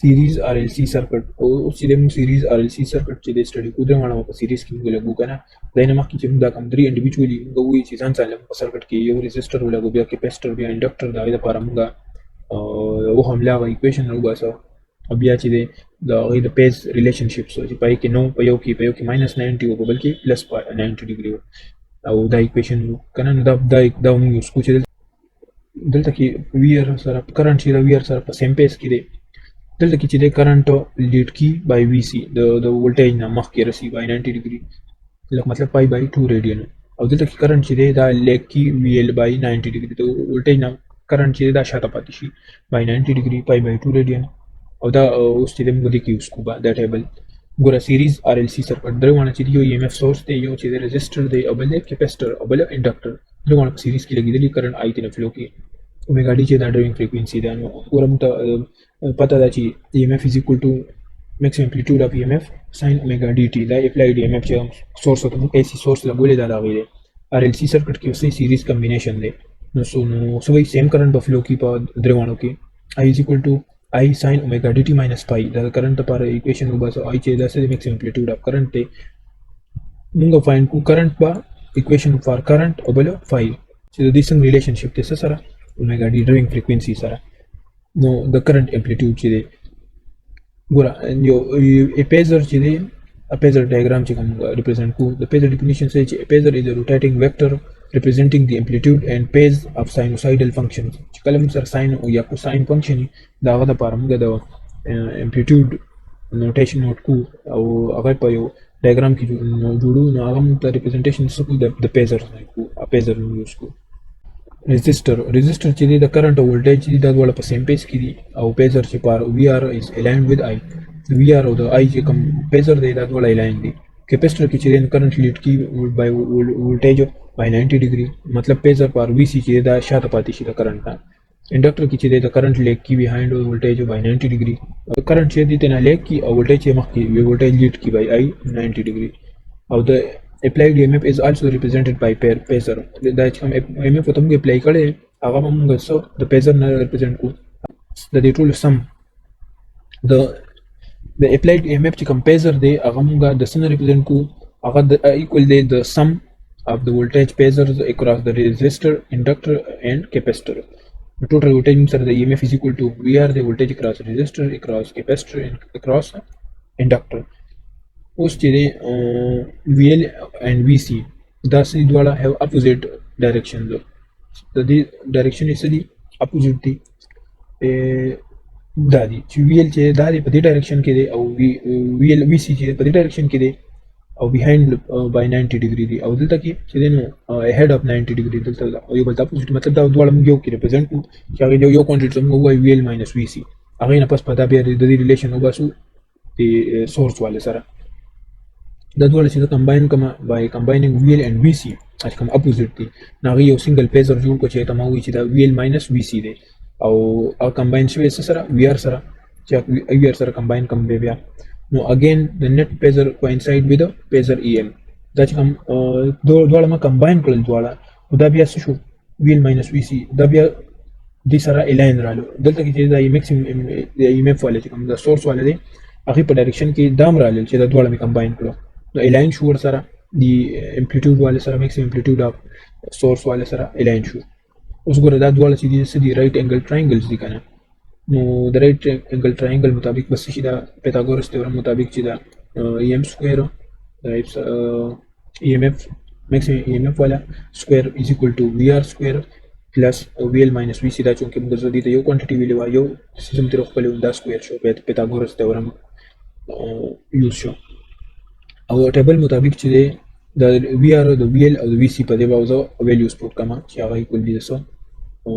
series RLC circuit او چې د series RLC circuit چې د سټډي کو درې مانه په series کې موږ لګو کنه دا نه مخکې چې موږ دا کوم درې انډیویډوالي موږ وایي چې ځان سره په سرکټ کې یو ريزिस्टर ولګو بیا کیپاسټر بیا انډکټر دا لپاره موږ او هملا ایکویشن وګاسو او بیا چې د پیز ریلیشنشپس چې پای کې نو په یو کې -90 او بل کې +90 ډیګري او دا ایکویشن کنه دا موږ یوز کوو چې دلته کې ویر سره کرنٹ چې دا ویر سره په سیم پیس کې دی دلته کې چې د کرنٹ لیډ کی بای وی سی د ولټیج نه مخکې رسی بای 90 ډیګري لکه مطلب پای بای 2 ریډیان او دلته کې کرنٹ چې دا لیګ کی وی ال بای 90 ډیګري د ولټیج نه کرنٹ چې دا شاته پاتې شي بای 90 ډیګري پای بای 2 ریډیان او دا اوس چې موږ د کې یوز کوو دا ټیبل ګوره سیریز RLC سرکټ درونه چې یو EMF سورس دی یو چې د ريزिस्टर دی او بل کیپاسټر او بل انډکټر درونه په سیریز کې لګیدلی کرنٹ آی تی نه فلو کې اومېګا ډي چې دا ډرایوینګ فریکوئنسي ده نو ګورم ته پته ده چې EMF is equal to maximum amplitude of EMF sin omega dt دا اپلایډ EMF چې سورس ته موږ AC سورس لګولې دا راغلی RLC سرکټ کې اوسې سیریز کمبینیشن دی نو سوي سیم کرنٹ په فلو کې په درونو کې I is equal to I sin omega dt minus pi دا کرنٹ لپاره ایکویشن وباسو I چې دا سره maximum amplitude of current دی موږ فایند کو کرنٹ با ایکویشن فار کرنٹ او بل phi چې د دې څنګه ریلیشنشپ ته سره omega d driving frequency سره نو د current amplitude چې دی ګوره یو phasor چې دی phasor diagram چې کوم represent کو the phasor definition says phasor is a rotating vector representing the amplitude and phase of sinusoidal functions چې کله موږ سره sin او یا cosine function دا هغه د لپاره موږ د amplitude notation نوٹ کو او هغه په یو diagram کې جوړو نو هغه موږ ته representation سکو د phasor کو phasor یوز کو resistor چې د کرنٹ او ولټیج د دوه په سیم پیس کې دي او phasor چې پر VR is aligned with I VR او د I چې کوم phasor دی دا دوه aligned دي کیپاسټر کې چې د کرنٹ لیډ کی بای ولټیج بای 90 ډیګري مطلب phasor پر VC چې دا شاته پاتې شي د کرنٹ نه انډکټر کې چې د کرنٹ لیګ کی بیهایند او ولټیج بای 90 ډیګري کرنٹ چې د تنه لیګ کی او ولټیج مخ کی ولټیج لیډ کی بای I 90 ډیګري او د applied EMF is also represented by phasor دا چې کوم EMF ته موږ اپلای کړي هغه موږ سو د phasor نه represent کو د دې ټول سم د applied EMF چې کوم phasor دی هغه موږ د سن represent کو هغه equal دی د sum of the voltage phasors across the resistor inductor and capacitor the total voltage sir the EMF is equal to VR the voltage across resistor across capacitor and across inductor اوس چې VL and VC دا سې دواړه have opposite directions د دې ډایرکشن یې سړي اپوزیټ دي دا دي چې VL چې دا په دې ډایرکشن کې دی او VL VC چې په دې ډایرکشن کې دی او behind by 90 degree دی او دلته کې چې نو ahead of 90 degree دلته یو بل اپوزیټ مطلب دا دواړه موږ یو کې ریپرزینټ کوو چې هغه یو کوانټیټي موږ وایو VL minus VC هغه نه پس پتا بیا د دې ریلیشن وباسو د سورس والے سره دا ډول چې کمباین کما بای کمباینینګ VL and VC چې کوم اپوزیټ دي نو یو سنگل phasor جوړ کو چې ته ما وی چې دا VL minus VC دی او کمباین شوی سره VR سره چې VR سره کمباین کوم دی بیا نو اگین د net phasor coincide with the phasor EM دا چې کوم دوه ما کمباین کړل دواړه دا بیا څه شو VL minus VC دا بیا د سره الاین رالو دلته کې چې دا میکسیمم EMF والے چې کوم دا سورس والے دی هغه په ډایرکشن کې دام رالل چې دا دواړه می کمباین کړو نو الاین شو سره دی امپلیټیوډ والے سره میکسیمم امپلیټیوډ اف سورس والے سره الاین شو اوس ګوره دا دواړه چې دي سدي رائټ انګل ټراینګلز دي کنه نو د رائټ انګل ټراینګل مطابق بس شي دا پیتاګورس تیورم مطابق چې دا EM سکوير EMF میکسیمم EMF والا سکوير از ایکوال ټو VR سکوير پلس VL minus VC دا چې موږ زدي ته یو کوانټیټي ویلو یو سیستم تر خپل دا سکوير شو پیتاګورس تیورم یوز شو او ټیبل مطابق چې د VR او د VL او د VC په دې باوزه ویلیوز پروت کما چې هغه ایکوال دي سو او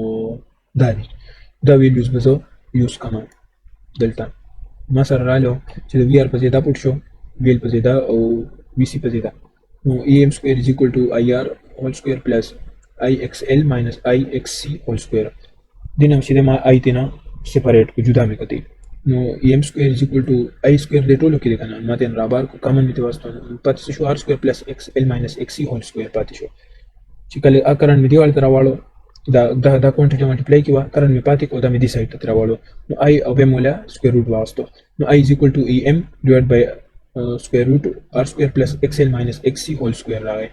دا ویلیوز به یوز کما دلته ما سره رالو چې د VR په ځای دا پروت شو VL په ځای دا او VC په ځای دا نو EM square is equal to IR whole square plus IXL minus IXC whole square دینه چې ما I تینا سپریټ کو جدا مې کړی نو EM square is equal to I square د ټولو کې ده کنه ماته رابار کو کامن میته واسطه پاتې شو R square plus XL minus XC whole square پاتې شو چې کله اکرن میډیوال تر واړو دا کوانټیټي ملټیپلای کیوا کرنٹ می پاتې کو دا می دی سایت ته راوړو نو I او به مولا سکوير روټ واستو نو I is equal to EM divided by square root R square plus XL minus XC whole square راغی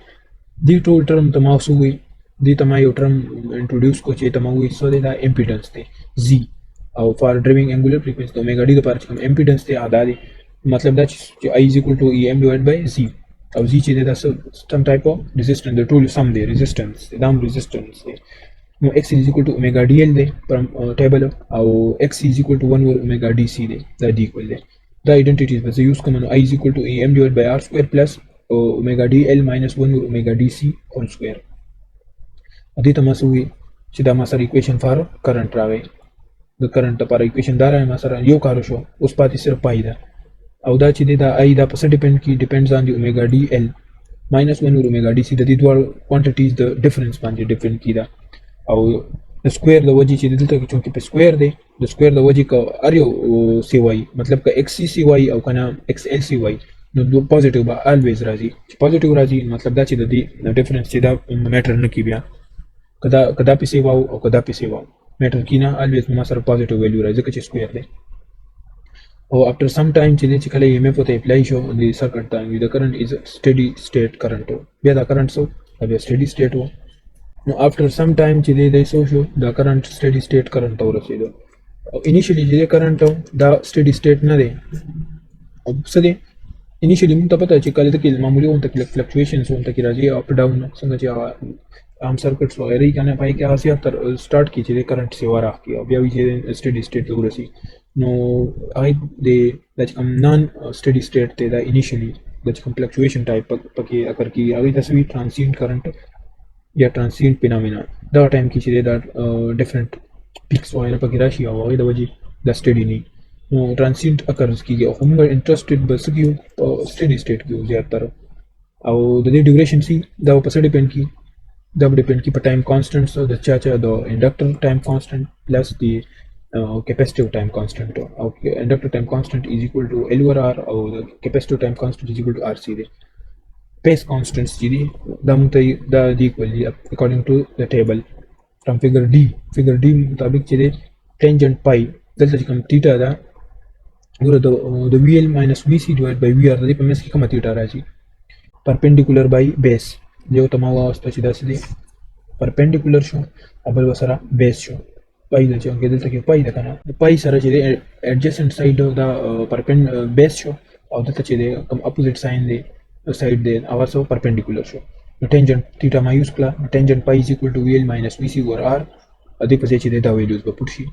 دی ټول ټرم تماسو وي دی تما یو ټرم انټروډوس کو چې تما وي سو دا امپیډنس دی Z او فار ډرایوینګ انګولر فریکوئنسي د اومېګا ډي د پاره کوم امپیډنس دی ادا دی مطلب دا چې I is equal to EM divided by Z او Z چې دا سم ټایپ اف ریزिस्टेंस د ټول سم دی ریزिस्टेंस دا ریزिस्टेंस دی نو x is equal to omega dl دی from table او x is equal to 1 over omega dc دی دا دی equal دی دا identities به یوز کوم نو I is equal to em divided by r square plus omega dl minus 1 over omega dc whole square دې ته مسوي چې دا ما سره equation فار current راغی د current لپاره equation دا راځي ما سره یو کار شو اوس پاتې صرف پای دا او دا چې دا I دا په څه ډیپند کی depends on the omega dl minus 1 over omega dc د دې دوه quantities د difference باندې ډیپند کی دا او د سکوير د وجې چې دلته کې چونکې په سکوير دی د سکوير د وجې کا ار یو سی وای مطلب کا ایکس سی وای او کنه ایکس ال سی وای نو دو پوزټیو به الویز راځي چې پوزټیو راځي مطلب دا چې د دې ډیفرنس چې دا میټر نه کی بیا کدا په سی واو او کدا په سی واو میټر کینا الویز ما سره پوزټیو ویلیو راځي چې سکوير دی او after some time چې کله EMF ته اپلای شو د سرکټ ته د کرنٹ از سټډي سټیټ کرنٹ بیا دا کرنٹ سو بیا سټډي سټیټ وو نو after some time چې د سو شو دا کرنٹ سټډي سټیټ کرنٹ ته ورسېدو او انیشلی چې کرنٹ دا سټډي سټیټ نه دی او څه دی انیشلی موږ ته پته چې کله ته کې معمولی اونته کې فلکچویشنز اونته کې راځي اپ ډاون څنګه چې عام سرکټس وغیرہ یې کنه پای کې اسیا تر سٹارټ کی چې کرنٹ سی ورا کی او بیا وی چې سټډي سټیټ ته ورسي نو I د کوم نان سټډي سټیټ ته دا انیشلی د کوم فلکچویشن ټایپ پکې اگر کی هغه تصویر ترانزینت کرنٹ یا ترانزینت فینومینا دا ټایم کې چې دا ډیفرنٹ پیکس وغیرہ پکې راشي او هغه د وجې د سټډي نه نو ترانزینت اکرز کیږي او موږ انټرېستډ بس کیو سټډي سټیټ کې زیاتره او د دې ډیوریشن سی دا په څه ډیپند کی دا ډیپند کی په ټایم کانسټنټ سو د چا د انډکټر ټایم کانسټنټ پلس دی capacitive time constant او inductor time constant is equal to L over R او the capacitive time constant is equal to RC دی pace constants چې دي دا equal according to the table from figure D مطابق چې دی tangent pi دلته کوم theta دا ګوره د VL minus VC divided by VR د دې په منځ کې کومه theta راځي perpendicular by base یو تمام واسطه چې دا سړي perpendicular شو ابل وسره base شو پای د چې دلته کې پای ده کنه پای سره چې adjacent side دا پرپند بیس شو او دلته چې کوم اپوزیټ ساين دی سايد دی او سو پرپندیکولر شو نو ټینجنت تھیټا ما یوز کړه ټینجنت پای از ایکوال ټو VL minus VC over R ا دې په ځای چې دا ویلیوز به پټ شي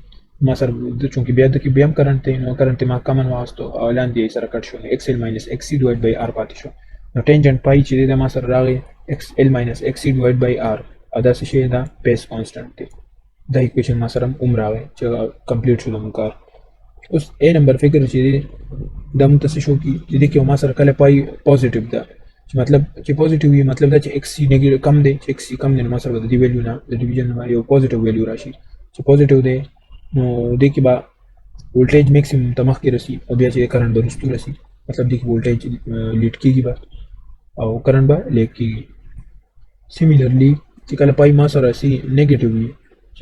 ما سره د چونکی بیا د کې بیا کرنٹ ته نو کرنٹ ما کمن واسطو اعلان دی سره کټ شو XL minus XC divided by R پاتې شو نو ټینجنت پای چې د ما سره راغی XL minus XC divided by R ادا څه شي دا پیس کانسټنټ دی دا equation ما سره عمر راغی چې کمپلیټ شو د کار اوس A نمبر فکر چې د متس شو کی چې د کې ما سره کله پای پوزټیو ده چې مطلب چې پوزټیو وي مطلب دا چې XC نیگیټیو کم دی چې XC کم دی نو ما سره د دې ویلیو نه د ډیویژن ما یو پوزټیو ویلیو راشي چې پوزټیو دی نو د کې با ولټیج میکسیمم تمخ کې رسی او بیا چې کرنٹ برستو رسی مطلب د کې ولټیج لیډ کیږي با او کرنٹ با لیک کیږي سیمیلرلی چې کله پای ما سره سی نیگیټیو وي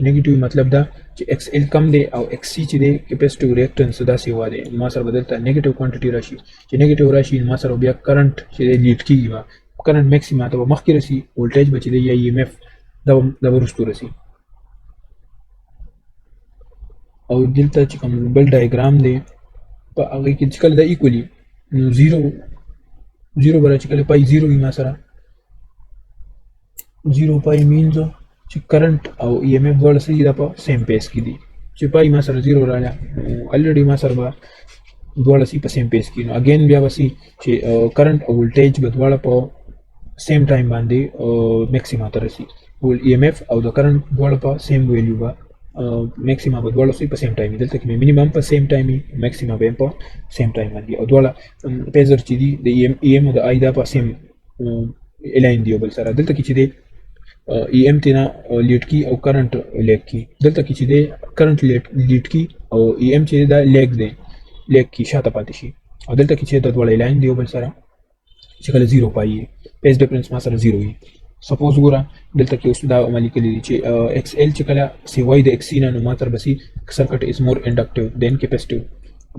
نیگیټیو مطلب دا چې XL کم دی او XC چې دی کیپیسټیو ریاکټنس دا سی و دی ما سره بدلته نیگیټیو کوانټیټی راشي چې نیگیټیو راشي ما سره بیا کرنٹ چې لیډ کیږي با کرنٹ میکسیما ته مخ کې رسی ولټیج بچی دی یا EMF دا ورستو رسی او دلته چې کوم بل ډایګرام دی په هغه کې چې کله دا ایکولی نو 0 برابر چې کله پای 0 وي ما سره 0 پای مینز چې کرنٹ او EMF ډول سره دا په سیم پیس کې دي چې پای ما سره 0 راځي الریډي ما سره ډول سره په سیم پیس کې نو اگین بیا وسی چې کرنٹ او ولټیج به ډول په سیم ټایم باندې میکسیما ته رسی ول EMF او د کرنٹ ډول په سیم ویلیو با میکسیما به ډول سره په سیم ټایم دلته کې مینیمم په سیم ټایم میکسیما به په سیم ټایم باندې او ډول پیزر چې دي د EM او د I دا په سیم الاین دی بل سره دلته کې چې دی EM تینا لیډ کی او کرنٹ لیک کی دلته کې چې دی کرنٹ لیډ کی او EM چې دا لیک دی لیک کی شاته پاتې شي او دلته کې چې د ډول الاین دی بل سره چې کله 0 پایي پیس ډیفرنس ما سره 0 وي سپوز ګوره دلته کې اوس دا عملي کړي دي چې ایکس ال چې کله سیوای د ایکس نه نو ماتر بسی سرکټ از مور انډکټیو دین کیپیسټیو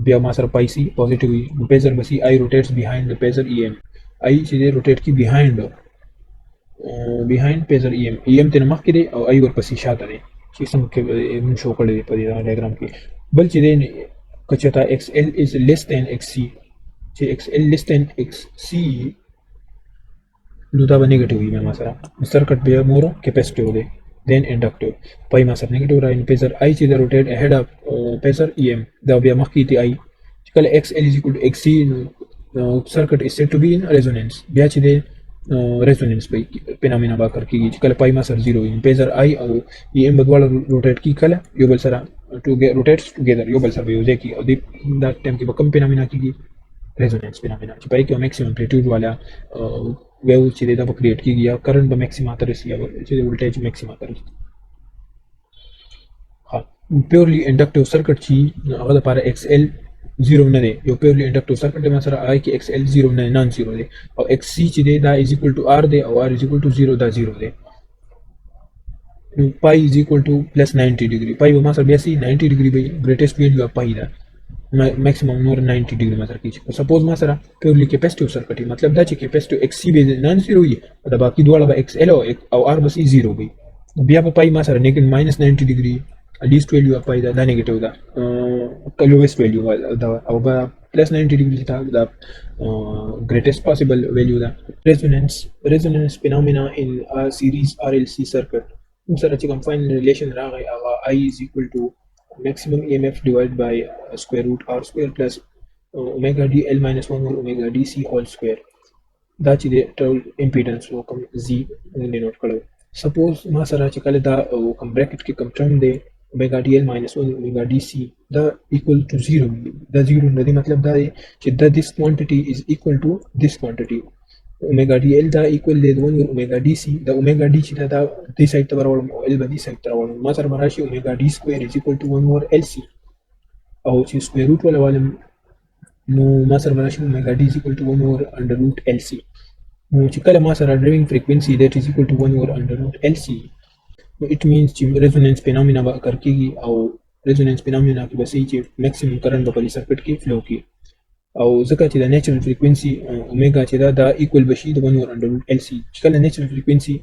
بیا ما سره پای سی پوزټیو وي پیزر بسی آی روټیټس بیهایند د پیزر ای ام آی چې روټیټ کی بیهایند پیزر ای ام ته مخ کې دی او آی ورپسې شاته دی چې څنګه کې موږ شو کړی په دې ډایګرام کې بل چې دی کچتا ایکس ال از لیس دین ایکس سی چې ایکس ال لیس دین ایکس سی نو دا به نیگیټیو وي ما سره سرکټ بیا مور کیپیسټیو دی دین انډکټیو پای ما سره نیگیټیو راځي پیزر آی چې د روټیټ اهډ اف پیزر ای ام دا بیا مخ کې دی آی چې کله ایکس ال از ایکوال ټو ایکس سی سرکټ از سیټ ټو بی ان ریزونانس بیا چې دی ریزونانس په فینومینا با کار کیږي چې کله پای ما سره 0 وي پیزر آی او ای ام بدواله روټیټ کی کله یو بل سره ټو روټیټس ټوګیدر یو بل سره یو ځای کی او دا ټایم کې به کوم فینومینا کیږي ریزونانس فینومینا چې پای کې میکسیمم امپلیټیوډ والا ویو چې دا به کریټ کیږي یا کرنٹ به میکسیما ته رسي یا چې ولټیج میکسیما ته رسي ها پیورلی انډکټیو سرکټ چې هغه لپاره ایکس ال 0 نه دی یو پیورلی انډکټیو سرکټ د مسره آی کې ایکس ال 0 نه نان 0 دی او ایکس سی چې دی دا از ایکوال ټو آر دی او آر از ایکوال ټو 0 دا 0 دی نو پای از ایکوال ټو پلس 90 ډیګري پای به ما سره بیا سي 90 ډیګري به ګریټیسټ ویلیو اف پای دا maximum نور 90 ډیګري متر کیږي سپوز ما سره پیورلی کیپیسټیو سرکټ مطلب دا چې کیپیسټیو ایکس سی به نان 0 وي او دا باقي دواړه به ایکس ال او آر به سي 0 وي بیا په پای ما سره نیګیټ ماینس 90 ډیګري least value of pi دا negative دا lowest value دا او با plus 90 degree دا greatest possible value دا resonance phenomena in a series RLC circuit سره چې کوم final relation راغی هغه I is equal to maximum EMF divided by square root R square plus omega DL minus 1 over omega DC whole square دا چې د ټول impedance کوم Z denote کړو suppose ما سره چې کله دا کوم bracket کې کوم term دی omega dl minus 1 omega dc دا equal to 0 دا 0 نه دی مطلب دا دی چې دا this quantity is equal to this quantity omega dl دا equal دی 1 omega dc دا omega d چې دا دې سایت ته ورولم او l به دې سایت ته ورولم ما سره راشي omega d square is equal to 1 over lc او چې square root ولا ولم نو ما سره راشي omega d is equal to 1 over under root lc نو چې کله ما سره driving frequency that is equal to 1 over under root lc it means چې resonance phenomena به اکر کیږي او resonance phenomena کې به سي چې maximum current به په سرکټ کې فلو کی او ځکه چې د natural frequency اوميگا چې دا equal بشي د 1 over under root LC چې کله natural frequency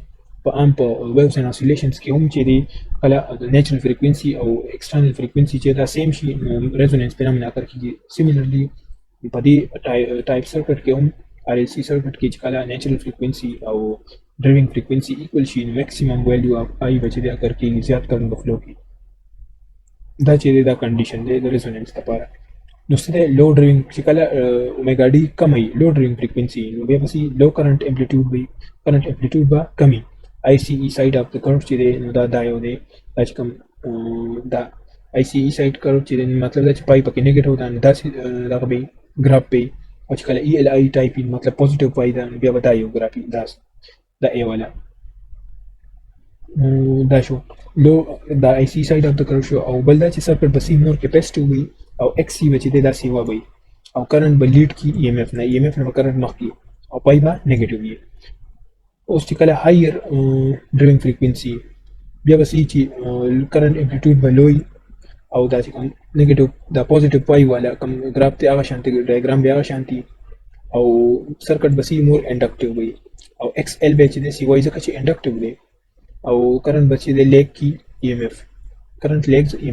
په عام په waves and oscillations کې هم چې دی کله د natural frequency او external frequency چې دا same شي resonance phenomena اکر کیږي similarly په دې type circuit کې هم RLC circuit کې چې کله natural frequency او driving frequency equal شي maximum value of I بچ دی اگر کې زیات کرنٹ فلو کی دا چې دا کنډیشن دی د ریزونانس لپاره نو ستاسو لو ډرایوینګ چې کله اوميگا ډي کمي لو ډرایوینګ فریکوئنسي نو بیا پسې لو کرنٹ امپلیټیوډ وي کرنٹ امپلیټیوډ با کمی آی سی ای سایډ اف د کرو چې دی نو دا یو دی چې کوم دا آی سی ای سایډ کرو چې مطلب دا چې پای پکې نیگیټیو دا دا به ګراف په او چې کله ای ال آی ټایپ مطلب پوزټیو پای دا بیا ودا یو ګراف دا ای والا دا شو لو دا آی سی سایډ اف د کرو شو او بل دا چې سرکټ بسی مور کیپیسټیو وي او ایکس سی بچی دا سی وای او کرنٹ به لیډ کی ای ایم ایف نه کرنٹ مخ کی او پای با نیگیټیو وي اوس چې کله هایر ډرایوینګ فریکوئنسي بیا بسی چې کرنٹ امپلیټیوډ به لوی او دا چې نیگیټیو دا پوزټیو پای والا کوم ګراف ته هغه شانتي ډایګرام بیا هغه شانتي او سرکټ بسی مور انډکټیو وي او ایکس ال به چې د سی وای ځکه چې انډکټیو دی او کرنٹ بچی د لیګ کی ای ایم ایف کرنٹ لیګز ای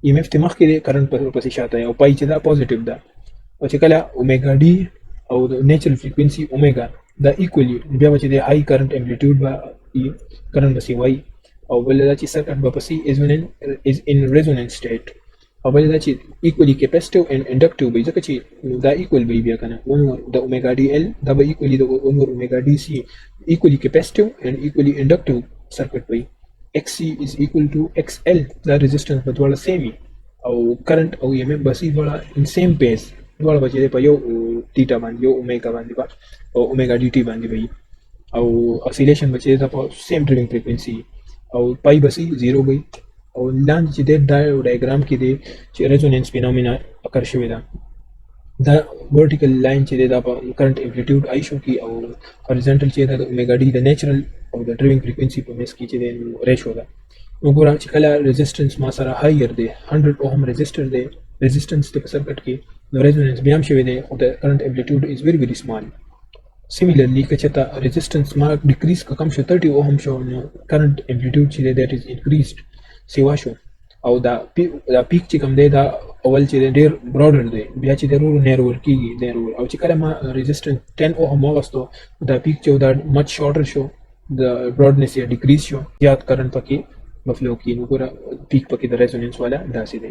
ایم ایف ته مخ کې کرنٹ په پسې شاته او پای چې دا پوزټیو ده او چې کله اوميگا ډي او د نیچرل فریکوئنسي اوميگا دا ایکولی بیا چې د هاي کرنٹ امپلیټیوډ با کرنٹ بسی وای او بل دا چې سرکټ په پسې از ان ریزونانس سټیټ او بل دا چې ایکولی کیپیسټیو اند انډکټیو به ځکه چې دا ایکوال به بیا کنه د اوميگا ډي ال دا به ایکولی د اوميگا ډي سی equally capacitive and equally inductive circuit by xc is equal to xl the resistance but wala same او current او emf basi wala in same pace wala bache pa yo theta bandi yo omega bandi ba او omega dt bandi bhai او oscillation bache da same driving frequency او pi basi 0 bhai او land چې د diagram کې دی چې resonance phenomena occur شوی دا دا ورټیکل لاین چې دی دا په کرنٹ امپلیټیوډ آی شو کې او هوریزونټل چې دا د اومیګا ډي د نیچرل او د ډرایوینګ فریکوینسي په میس کې چې دی ریشو ده. نو ګوره چې کله ریزسټنس ما سره هایر دی 100 اوم ريزسټر دی ریزسټنس په سرکټ کې نو ریزونانس بیا هم شوی دی خو د کرنٹ امپلیټیوډ از ویری ویری سمال. Similarly, کچته resistance ما decrease کا کم شو 30 ohm شو نو current amplitude چې دی that is increased سیوا شو او دا پیک چې کوم دی دا اول چې ډیر براډر دی بیا چې ضرور نیرور کیږي نیرور او چې کله ما resistance 10 ohm واغستو دا پیک چې دا much shorter شو د براډنس یې ډیکریز شو زیات کرنٹ پکې بفلو کې نو ګوره پیک پکې د ریزونانس والا داسې دی.